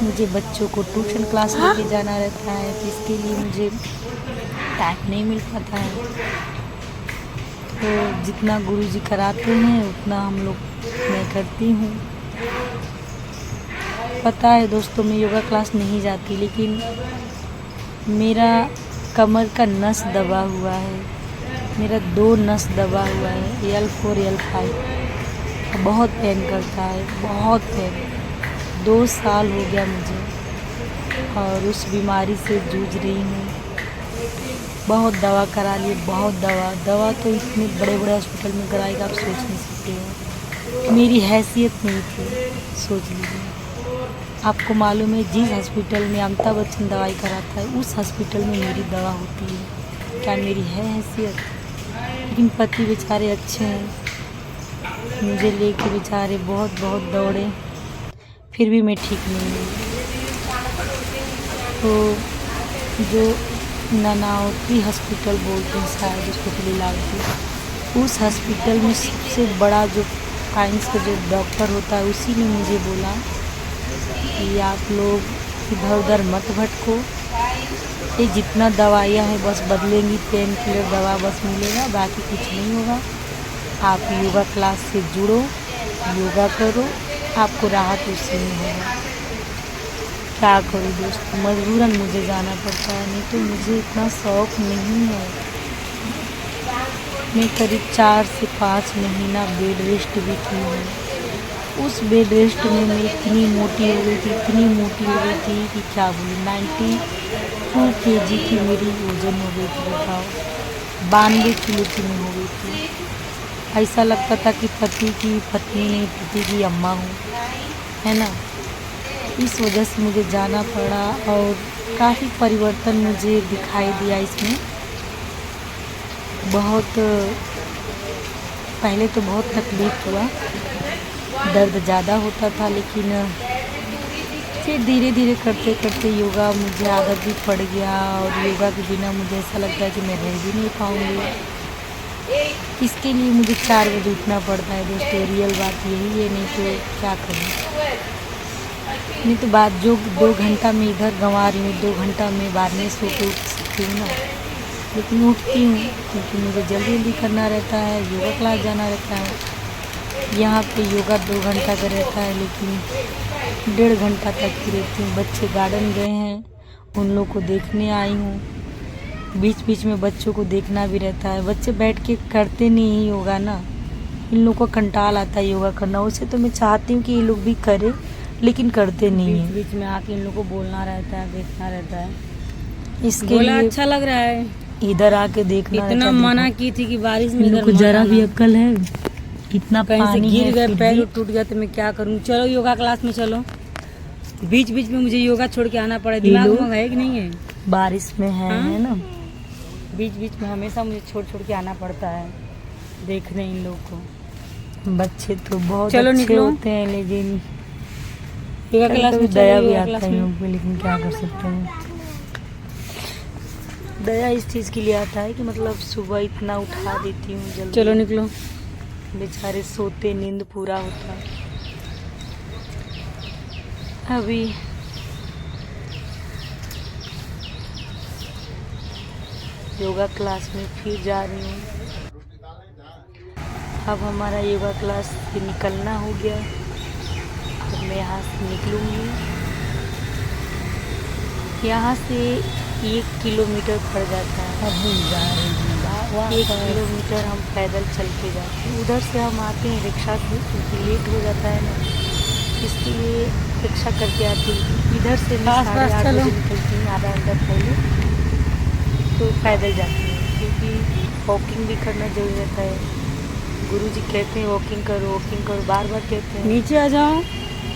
मुझे बच्चों को ट्यूशन क्लास लेके जाना रहता है तो इसके लिए मुझे टाइम नहीं मिल पाता है। तो जितना गुरुजी कराते हैं उतना हम लोग मैं करती हूँ। पता है दोस्तों मैं योगा क्लास नहीं जाती, लेकिन मेरा कमर का नस दबा हुआ है। मेरा 2 नस दबा हुआ है, L4 L5। बहुत पेन करता है, बहुत पेन। 2 साल हो गया मुझे और उस बीमारी से जूझ रही हूँ। बहुत दवा करा लिए, बहुत दवा तो इतने बड़े बड़े हॉस्पिटल में कराई कि आप सोच नहीं सकते हो। मेरी हैसियत नहीं थी, सोच लीजिए। आपको मालूम है जिस हॉस्पिटल में अमिताभ बच्चन दवाई कराता है उस हॉस्पिटल में मेरी दवा होती है। क्या मेरी है हैसियत? लेकिन पति बेचारे अच्छे हैं, मुझे लेके बेचारे बहुत बहुत दौड़े, फिर भी मैं ठीक नहीं हुई। तो जो नानावती हॉस्पिटल बोलते हैं शायद उसको फिलहाल, उस हॉस्पिटल में सबसे बड़ा जो साइंस का जो डॉक्टर होता है उसी ने मुझे बोला कि आप लोग इधर उधर मत भटको, ये जितना दवाइयाँ हैं बस बदलेंगी, पेन किलर दवा बस मिलेगा, बाकी कुछ नहीं होगा। आप योगा क्लास से जुड़ो, योगा करो, आपको राहत उससे नहीं होगा। क्या करूँ दोस्तों, मजबूरन मुझे जाना पड़ता है, नहीं तो मुझे इतना शौक़ नहीं है। मैं करीब 4 से 5 महीना बेड रेस्ट भी की हूँ। उस बेड रेस्ट में मैं इतनी मोटी हो गई थी, इतनी मोटी हो गई थी कि क्या बोलूँ, 92 kg की मेरी वज़न हो गई थी। बताओ, 92 किलो की मैं हो गई थी। ऐसा लगता था कि पति की पत्नी नहीं, पति की अम्मा हूँ, है ना। इस वजह से मुझे जाना पड़ा और काफ़ी परिवर्तन मुझे दिखाई दिया इसमें। बहुत पहले तो बहुत तकलीफ़ हुआ, दर्द ज़्यादा होता था, लेकिन फिर धीरे धीरे करते करते योगा मुझे आदत भी पड़ गया और योगा के बिना मुझे ऐसा लगता है कि मैं रह भी नहीं पाऊँगी। इसके लिए मुझे 4 बजे उठना पड़ता है दोस्तों, रियल बात यही है, नहीं तो क्या करूँ। नहीं तो बात जो 2 घंटा में इधर गंवा रही हूँ, 2 घंटा में बाद में सो के उठ सकती हूँ ना, लेकिन उठती हूँ क्योंकि मुझे जल्दी जल्दी करना रहता है, योगा क्लास जाना रहता है। यहाँ पे योगा 2 घंटा का रहता है, लेकिन 1.5 घंटा तक की रहती हूँ। बच्चे गार्डन गए हैं, उन लोग को देखने आई हूँ। बीच बीच में बच्चों को देखना भी रहता है, बच्चे बैठ के करते नहीं योगा ना, इन लोग को कंटाल आता है योगा करना। उसे तो मैं चाहती हूँ कि ये लोग भी करें, लेकिन करते नहीं हैं। बीच में आके इन लोग को बोलना रहता है, देखना रहता है, इसके लिए अच्छा लग रहा है। इधर आके देखना इतना मना की थी कि बारिश में इधर जरा भी अक्ल है, इतना कहीं से गिर गए, फिर पैर भी टूट गया तो मैं क्या करूं। चलो योगा क्लास में चलो, बीच बीच में मुझे योगा छोड़ के आना पड़े। दिमाग में है कि नहीं है, बारिश में है ना, बीच बीच में हमेशा मुझे छोड़ छोड़ के आना पड़ता है देखने इन लोग को। बच्चे तो बहुत चलो अच्छे निकलो। होते हैं, लेकिन योगा क्लास में दया भी योगा आता क्लास है इन में। लोग पे, लेकिन क्या कर सकते हैं। दया इस चीज़ के लिए आता है कि मतलब सुबह इतना उठा देती हूँ जल्दी, चलो निकलो। बेचारे सोते, नींद पूरा होता। अभी योगा क्लास में फिर जा रही हूँ। अब हमारा योगा क्लास से निकलना हो गया, अब मैं यहाँ से निकलूँगी। यहाँ से 1 किलोमीटर पड़ जाता है। अब जा रही हूँ 1 किलोमीटर हम पैदल चल के जाते हैं। उधर से हम आते हैं रिक्शा से, क्योंकि लेट हो जाता है ना, इसलिए रिक्शा करके आती हूँ। इधर से मैं 8:30 बजे निकलती हूँ, आधा घंटा पहले, तो पैदल जाती हूँ, क्योंकि वॉकिंग भी करना जरूरी रहता है। गुरुजी कहते हैं वॉकिंग करो, बार बार कहते हैं। नीचे आ जाओ,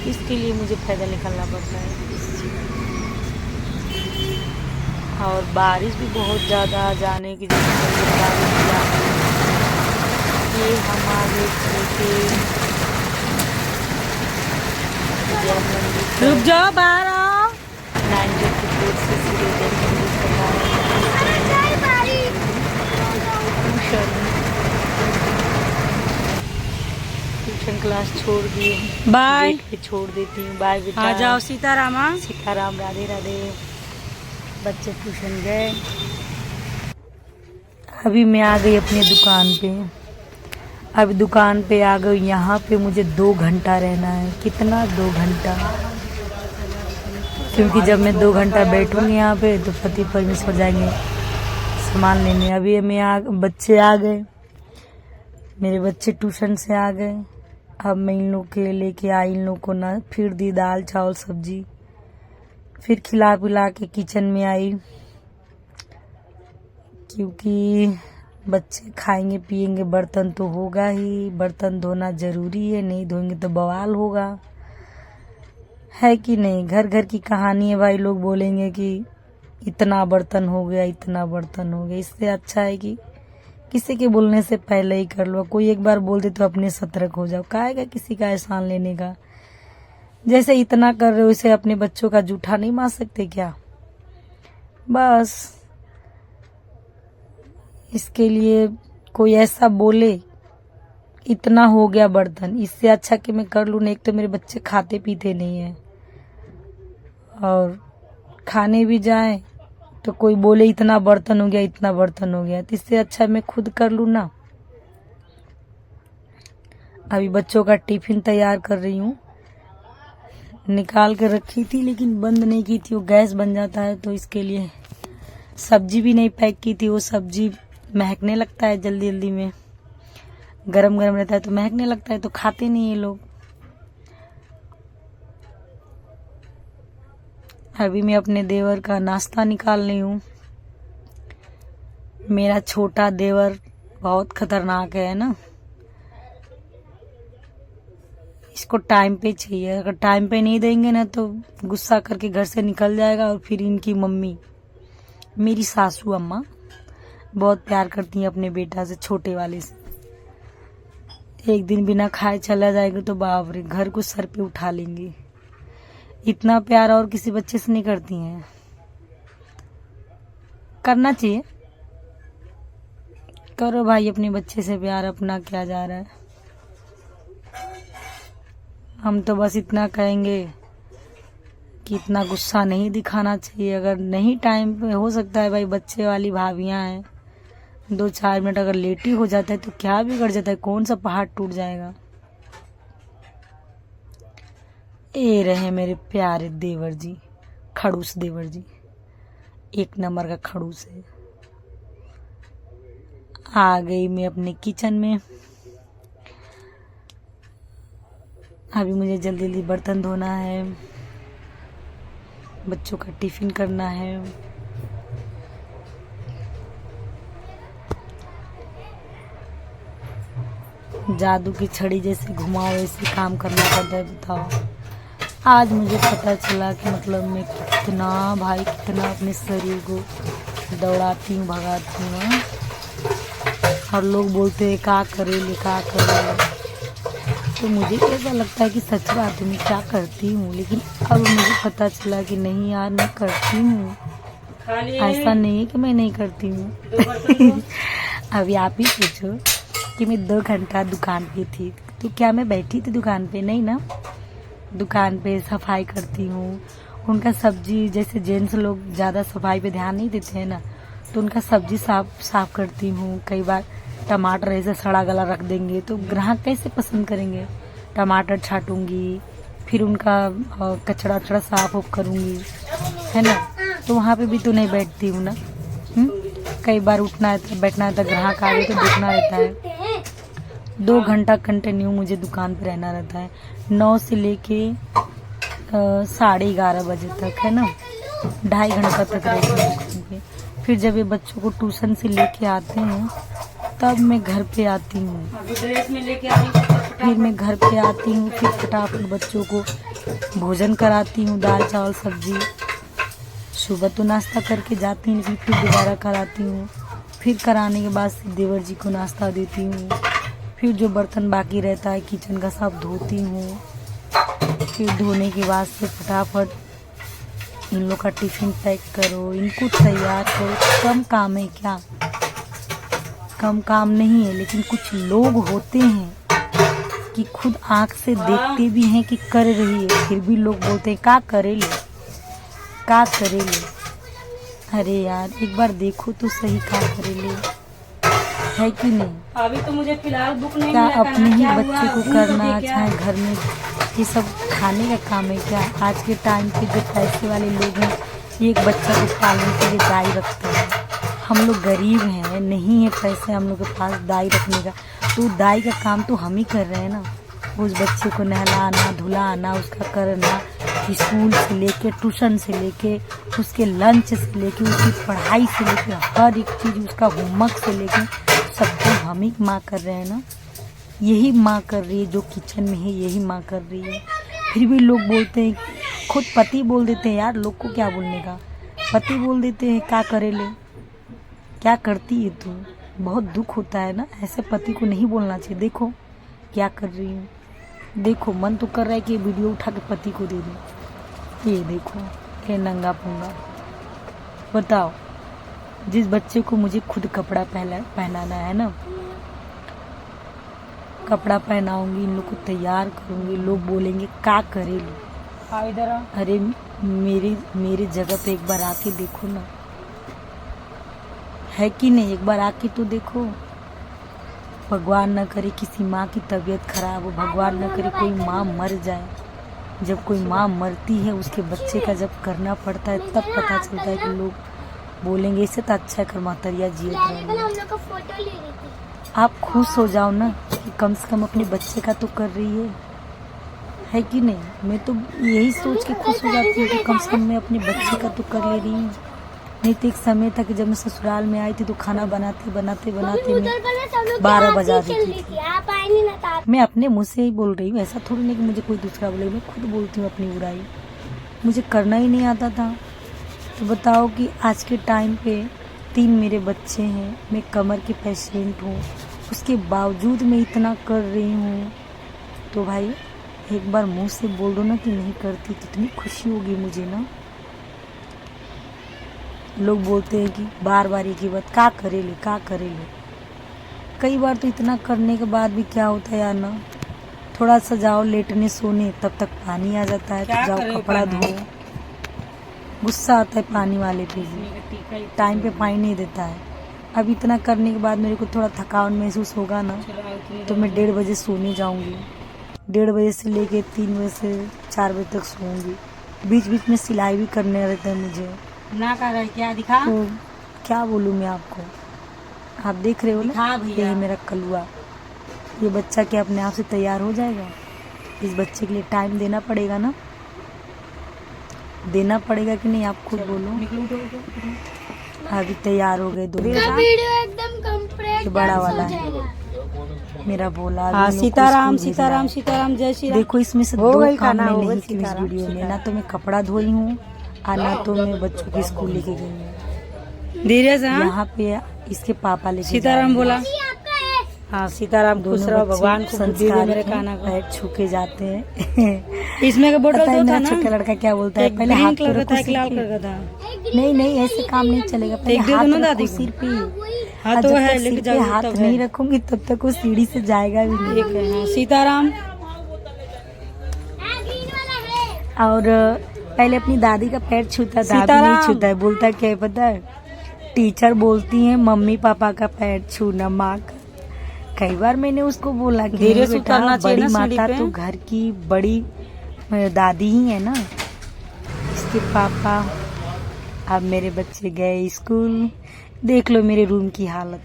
इसके लिए मुझे पैदल निकलना पड़ता है। और बारिश भी बहुत ज़्यादा जाने की जरूरत। ये हमारे रुक जाओ, बाहर आओ। 94 से ट्यूशन क्लास छोड़ दिए, बाय गेट पे छोड़ देती हूँ। बाय बेटा, आ जाओ। सीतारामा। सीताराम, राधे राधे। बच्चे ट्यूशन गए। अभी मैं आ गई अपनी दुकान पे। अब दुकान पे आ गई, यहाँ पे मुझे 2 घंटा रहना है। कितना 2 घंटा, क्योंकि जब मैं 2 घंटा बैठूंगी यहाँ पे तो पति परमेश्वर जाएंगे सामान लेने। अभी बच्चे आ गए, मेरे बच्चे ट्यूशन से आ गए। अब मैं इन लोग के लेके आई, इन लोग को ना फिर दी दाल चावल सब्जी, फिर खिला पिला के किचन में आई, क्योंकि बच्चे खाएंगे पिएंगे, बर्तन तो होगा ही, बर्तन धोना ज़रूरी है, नहीं धोएंगे तो बवाल होगा। है कि नहीं। घर घर की कहानी है भाई, लोग बोलेंगे कि इतना बर्तन हो गया, इतना बर्तन हो गया। इससे अच्छा है कि किसी के बोलने से पहले ही कर लो। कोई एक बार बोल दे तो अपने सतर्क हो जाओ, काहेगा किसी का एहसान लेने का। जैसे इतना कर रहे हो वैसे अपने बच्चों का जूठा नहीं मार सकते क्या? बस इसके लिए कोई ऐसा बोले इतना हो गया बर्तन, इससे अच्छा कि मैं कर लूँ। नहीं, एक तो मेरे बच्चे खाते पीते नहीं है, और खाने भी जाए तो कोई बोले इतना बर्तन हो गया, इतना बर्तन हो गया। तो इससे अच्छा मैं खुद कर लूँ ना। अभी बच्चों का टिफिन तैयार कर रही हूँ, निकाल के रखी थी लेकिन बंद नहीं की थी, वो गैस बन जाता है। तो इसके लिए सब्जी भी नहीं पैक की थी। वो सब्जी महकने लगता है जल्दी जल्दी में, गरम गरम रहता है तो महकने लगता है, तो खाते नहीं ये लोग। अभी मैं अपने देवर का नाश्ता निकाल रही हूँ। मेरा छोटा देवर बहुत खतरनाक है ना, इसको टाइम पे चाहिए। अगर टाइम पे नहीं देंगे ना तो गुस्सा करके घर से निकल जाएगा। और फिर इनकी मम्मी, मेरी सासू अम्मा, बहुत प्यार करती हैं अपने बेटा से, छोटे वाले से। एक दिन बिना खाए चला जाएगा तो बाप रे, घर को सर पे उठा लेंगी। इतना प्यार और किसी बच्चे से नहीं करती हैं। करना चाहिए, करो भाई अपने बच्चे से प्यार, अपना क्या जा रहा है। हम तो बस इतना कहेंगे कि इतना गुस्सा नहीं दिखाना चाहिए। अगर नहीं टाइम पे, हो सकता है भाई बच्चे वाली भाभियां हैं, 2-4 मिनट अगर लेट ही हो जाता है तो क्या बिगड़ जाता है, कौन सा पहाड़ टूट जाएगा। ये रहे मेरे प्यारे देवर जी, खड़ूस देवर जी, एक नंबर का खड़ूस है। आ गई मैं अपने किचन में। अभी मुझे जल्दी जल्दी बर्तन धोना है, बच्चों का टिफिन करना है। जादू की छड़ी जैसे घुमाओ वैसे काम करना पड़ता है। बताओ, आज मुझे पता चला कि मतलब मैं कितना अपने शरीर को दौड़ाती हूँ, भगाती हूँ। और लोग बोलते हैं का करेले। तो मुझे ऐसा लगता है कि सच बात है, मैं क्या करती हूँ। लेकिन अब मुझे पता चला कि नहीं यार, मैं करती हूँ। ऐसा नहीं है कि मैं नहीं करती हूँ। अभी आप ही पूछो कि मैं 2 घंटा दुकान पे थी, तो क्या मैं बैठी थी दुकान पे? नहीं ना। दुकान पे सफाई करती हूँ। उनका सब्जी, जैसे जेंट्स लोग ज़्यादा सफाई पे ध्यान नहीं देते हैं ना, तो उनका सब्जी साफ करती हूँ। कई बार टमाटर ऐसे सड़ा गला रख देंगे तो ग्राहक कैसे पसंद करेंगे। टमाटर छाटूंगी, फिर उनका कचड़ा वचड़ा साफ करूँगी, है ना। तो वहाँ पे भी तो नहीं बैठती हूँ ना। कई बार उठना है, बैठना है तो ग्राहक आ गए तो देखना रहता है। 2 घंटा कंटिन्यू मुझे दुकान पे रहना रहता है, 9 से लेके 11:30 बजे तक, है ना। 2.5 घंटा तक रहती हूँ दुकान पे। फिर जब ये बच्चों को ट्यूशन से लेके आते हैं तब मैं घर पे आती हूँ। फिर मैं घर पे आती हूँ, फिर फटाफट बच्चों को भोजन कराती हूँ, दाल चावल सब्जी। सुबह तो नाश्ता करके जाती हूँ, फिर दोबारा कराती हूँ। फिर कराने के बाद देवर जी को नाश्ता देती हूँ। फिर जो बर्तन बाकी रहता है किचन का सब धोती हूँ। फिर धोने के बाद से फटाफट इन लोग का टिफिन पैक करो, इनको तैयार करो। कम काम है क्या? कम काम नहीं है, लेकिन कुछ लोग होते हैं कि खुद आंख से देखते भी हैं कि कर रही है, फिर भी लोग बोलते हैं का करेले। अरे यार, एक बार देखो तो सही, का करेले है कि नहीं। अभी तो मुझे फिलहाल बुक नहीं क्या मिला, अपने ही क्या बच्चे हुआ? को घूम करना लोगे क्या? अच्छा है घर में, ये सब खाने का काम है क्या? आज के टाइम पे जो पैसे वाले लोग हैं, एक बच्चा को पालने के लिए दाई रखते हैं। हम लोग गरीब हैं, नहीं है पैसे हम लोग के पास दाई रखने का, तो दाई का काम तो हम ही कर रहे हैं ना। उस बच्चे को नहलाना धुलाना, उसका करना, स्कूल से लेके ट्यूशन से लेके उसके लंच से लेके उसकी पढ़ाई से लेके हर एक चीज़, उसका होमवर्क से लेके सब कुछ हम ही माँ कर रहे हैं ना। यही माँ कर रही है, जो किचन में है यही माँ कर रही है। फिर भी लोग बोलते हैं खुद पति बोल देते हैं यार, लोग को क्या बोलने का, पति बोल देते हैं क्या करे ले, क्या करती है तू। बहुत दुख होता है ना, ऐसे पति को नहीं बोलना चाहिए। देखो क्या कर रही हूँ, देखो मन तो कर रहा है कि ये वीडियो उठा के पति को दे दूँ। ये देखो ये नंगा पुंगा। बताओ, जिस बच्चे को मुझे खुद कपड़ा पहनाना है ना, कपड़ा पहनाऊंगी, इन लोग को तैयार करूंगी, लोग बोलेंगे क्या करे लो। इधर आ। अरे मेरे जगह पे एक बार आके देखो ना, है कि नहीं, एक बार आके तो देखो। भगवान न करे किसी माँ की तबीयत खराब हो, भगवान न करे कोई माँ मर जाए। जब कोई माँ मरती है, उसके बच्चे का जब करना पड़ता है, तब पता चलता है कि लोग बोलेंगे इससे तो अच्छा कर महतरिया जियत रही। आप खुश हो जाओ ना कि कम से कम अपने बच्चे का तो कर रही है कि नहीं। मैं तो यही सोच के खुश हो जाती हूँ कि कम से कम मैं अपने बच्चे का तो कर ले रही हूँ। नहीं तो एक समय था कि जब मैं ससुराल में आई थी तो खाना बनाते बनाते बनाते मैं 12 बजा देती थी। मैं अपने मुँह से ही बोल रही हूँ, ऐसा थोड़ी नहीं कि मुझे कोई दूसरा बोले, मैं खुद बोलती हूँ अपनी बुराई। मुझे करना ही नहीं आता था। तो बताओ कि आज के टाइम पे 3 मेरे बच्चे हैं, मैं कमर के पेशेंट हूँ, उसके बावजूद मैं इतना कर रही हूँ। तो भाई एक बार मुंह से बोल दो ना कि नहीं करती, कितनी खुशी होगी मुझे ना। लोग बोलते हैं कि बार बार एक ही बात, क्या करे ले क्या करे ले। कई बार तो इतना करने के बाद भी क्या होता है यार ना, थोड़ा सा जाओ लेटने सोने, तब तक पानी आ जाता है, तो जाओ कपड़ा धो। गुस्सा आता है पानी वाले पे भी, टाइम पे पानी नहीं देता है। अब इतना करने के बाद मेरे को थोड़ा थकान महसूस होगा ना, तो मैं 1:30 बजे सोने जाऊंगी। 1:30 बजे से लेके 3 बजे से 4 बजे तक सोऊंगी। बीच बीच में सिलाई भी करने रहता है मुझे ना कर रहा है क्या, दिखा। तो क्या बोलूँ मैं आपको, आप देख रहे हो ना, ये है मेरा कलुआ। ये बच्चा क्या अपने आप से तैयार हो जाएगा? इस बच्चे के लिए टाइम देना पड़ेगा ना, देना पड़ेगा कि नहीं, आप खुद बोलो। अभी तैयार हो गए 2 ये बड़ा वाला है मेरा बोला। हाँ, सीताराम सीताराम सीताराम जय श्री राम। देखो इसमें से 2 काम मैं नहीं की इस वीडियो में, ना तो मैं कपड़ा धोई हूँ और ना तो मैं बच्चों के स्कूल लेके गई हूँ। धीरे से। यहाँ पे इसके पापा लेके सीताराम बोला। हाँ सीताराम, खुश रहो, भगवान को बुद्धि दे मेरे काना को। पैर छू के जाते हैं। इसमें का बोतल तो था ना, छोटा लड़का क्या बोलता है, पहले हाथ कलर का था, रखो एक लाल सिर कलर का था। पे। नहीं ऐसे काम नहीं चलेगा, पहले एक दे दो हाथ ना रखो दादी सिर पे। हाँ तो जब है, तक लेके सिर पे जाओ हाथ तब नहीं है। रखूंगी तब तक वो सीढ़ी से जाएगा भी नहीं। एक है, हाँ, सीताराम। और पहले अपनी दादी का पैर छूता था, अभी सीताराम। नहीं छूता है। बोलता क्या है पता है, टीचर बोलती है मम्मी पापा का पैर छूना, माँ का। कई बार मैंने उसको बोला कि धीरे नहीं से बेटा, उतरना चाहिए बड़ी ना सीढ़ी माता पे। तो घर की बड़ी दादी ही है ना। इसके पापा, अब मेरे बच्चे गए स्कूल। देख लो मेरे रूम की हालत,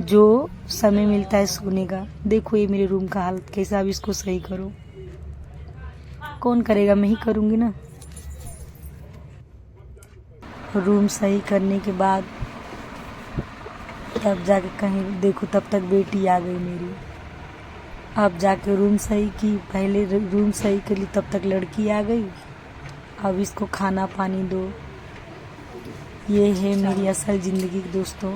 जो समय मिलता है सोने का, देखो ये मेरे रूम का हालत कैसा। अब इसको सही करो, कौन करेगा, मैं ही करूँगी ना। रूम सही करने के बाद तब जाके कहीं देखो, तब तक बेटी आ गई मेरी। अब जाके रूम सही की, पहले रूम सही कर ली, तब तक लड़की आ गई। अब इसको खाना पानी दो। ये है मेरी असल ज़िंदगी दोस्तों।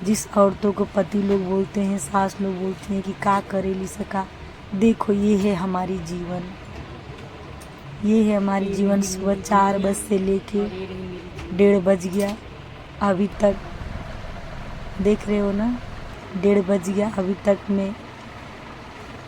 जिस औरतों को पति लोग बोलते हैं, सास लोग बोलती हैं कि का करेली सका, देखो ये है हमारी जीवन। ये है हमारी जीवन। सुबह 4 बजे से लेके 1:30 बज गया, अभी तक देख रहे हो ना, 1:30 बज गया, अभी तक मैं